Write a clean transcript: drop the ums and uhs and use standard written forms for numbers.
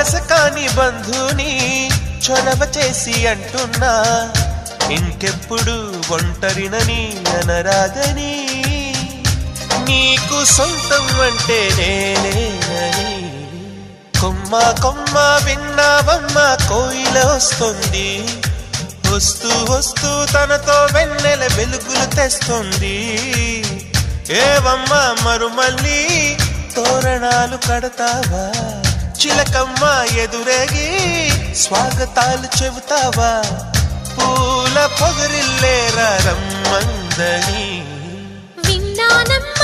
వరస కాని బంధుని చొరవ చేసి అంటున్నా ఇంకెప్పుడు ఒంటరినని అనరాదని నీకు సొంతం అంటే నేనేనని కొమ్మ కొమ్మ విన్నావమ్మ కోయిల వస్తుంది వస్తూ వస్తూ తనతో వెన్నెల వెలుగులు తెస్తుంది ఏవమ్మ మరుమల్లి తోరణాలు కడతావా చిలకమ్మ ఎదురేగి స్వాగతాలు చెబుతావా పూల పొగరిల్లేరా రమ్మందని విన్నానమ్మ